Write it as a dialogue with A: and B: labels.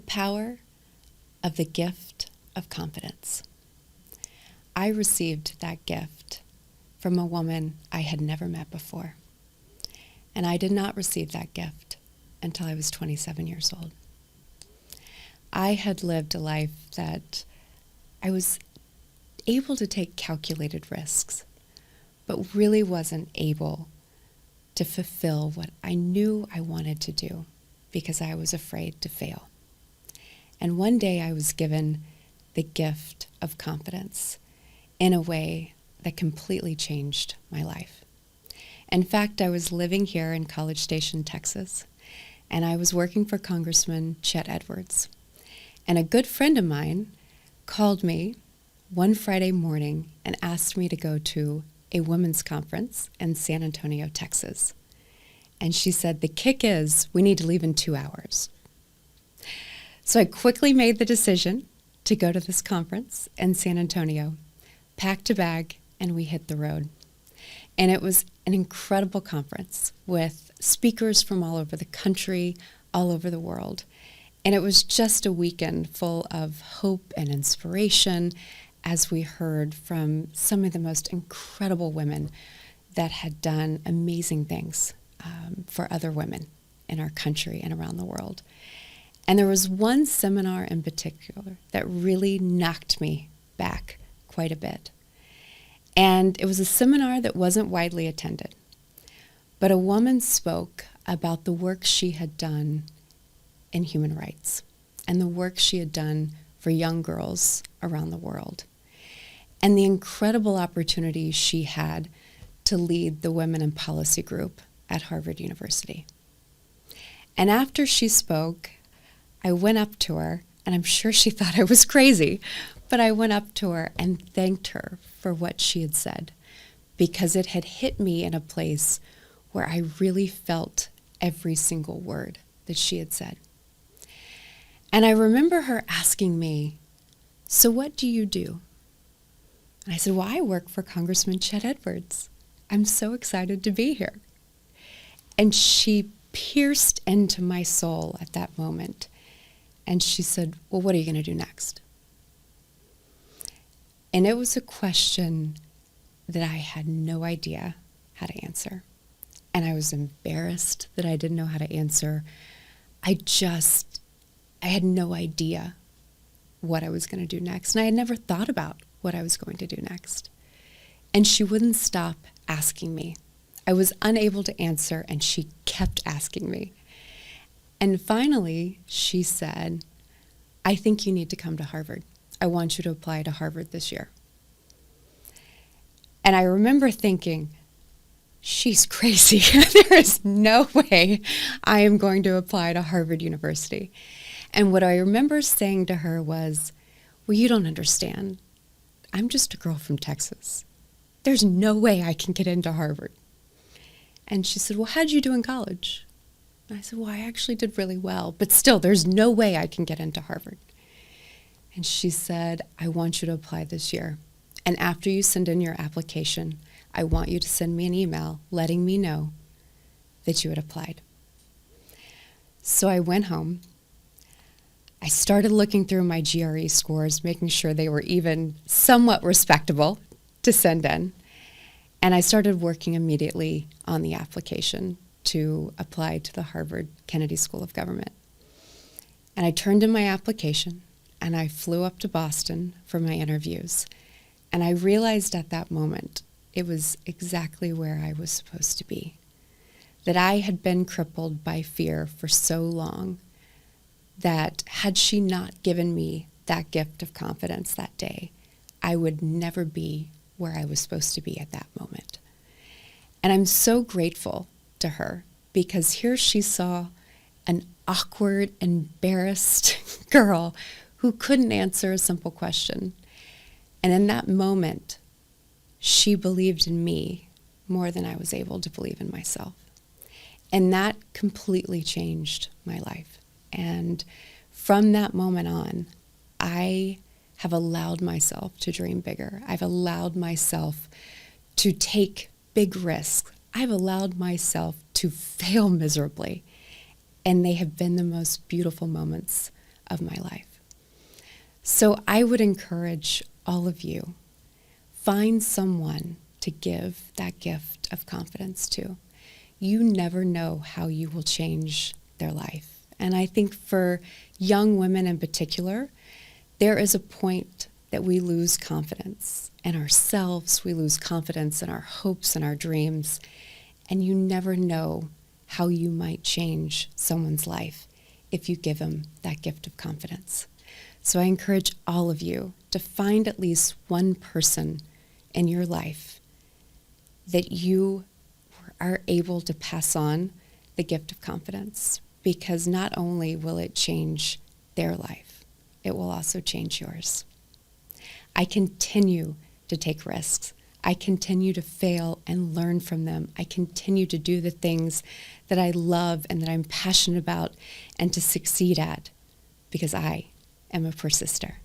A: power of the gift of confidence. I received that gift from a woman I had never met before. And I did not receive that gift until I was 27 years old. I had lived a life that I was able to take calculated risks, but really wasn't able to fulfill what I knew I wanted to do because I was afraid to fail. And one day I was given the gift of confidence in a way that completely changed my life. In fact, I was living here in College Station, Texas, and I was working for Congressman Chet Edwards. And a good friend of mine called me one Friday morning and asked me to go to a women's conference in San Antonio, Texas. And she said, the kick is we need to leave in 2 hours. So I quickly made the decision to go to this conference in San Antonio, packed a bag, and we hit the road. And it was an incredible conference with speakers from all over the country, all over the world. And it was just a weekend full of hope and inspiration as we heard from some of the most incredible women that had done amazing things for other women in our country and around the world. And there was one seminar in particular that really knocked me back quite a bit. And it was a seminar that wasn't widely attended, but a woman spoke about the work she had done in human rights and the work she had done for young girls around the world and the incredible opportunity she had to lead the Women in Policy group at Harvard University. And after she spoke, I went up to her, and I'm sure she thought I was crazy, but I went up to her and thanked her for what she had said, because it had hit me in a place where I really felt every single word that she had said. And I remember her asking me, so what do you do? And I said, well, I work for Congressman Chet Edwards. I'm so excited to be here. And she pierced into my soul at that moment. And she said, well, what are you going to do next? And it was a question that I had no idea how to answer. And I was embarrassed that I didn't know how to answer. I had no idea what I was going to do next. And I had never thought about what I was going to do next. And she wouldn't stop asking me. I was unable to answer, and she kept asking me. And finally, she said, I think you need to come to Harvard. I want you to apply to Harvard this year. And I remember thinking, she's crazy. There is no way I am going to apply to Harvard University. And what I remember saying to her was, well, you don't understand. I'm just a girl from Texas. There's no way I can get into Harvard. And she said, well, how'd you do in college? And I said, well, I actually did really well, but still, there's no way I can get into Harvard. And she said, I want you to apply this year. And after you send in your application, I want you to send me an email letting me know that you had applied. So I went home. I started looking through my GRE scores, making sure they were even somewhat respectable to send in. And I started working immediately on the application to apply to the Harvard Kennedy School of Government. And I turned in my application, and I flew up to Boston for my interviews. And I realized at that moment it was exactly where I was supposed to be, that I had been crippled by fear for so long that had she not given me that gift of confidence that day, I would never be where I was supposed to be at that moment. And I'm so grateful to her, because here she saw an awkward, embarrassed girl who couldn't answer a simple question. And in that moment, she believed in me more than I was able to believe in myself. And that completely changed my life. And from that moment on, I have allowed myself to dream bigger. I've allowed myself to take big risks. I've allowed myself to fail miserably. And they have been the most beautiful moments of my life. So I would encourage all of you, find someone to give that gift of confidence to. You never know how you will change their life. And I think for young women in particular, there is a point that we lose confidence in ourselves, we lose confidence in our hopes and our dreams, and you never know how you might change someone's life if you give them that gift of confidence. So I encourage all of you to find at least one person in your life that you are able to pass on the gift of confidence, because not only will it change their life, it will also change yours. I continue to take risks. I continue to fail and learn from them. I continue to do the things that I love and that I'm passionate about and to succeed at, because I am a persister.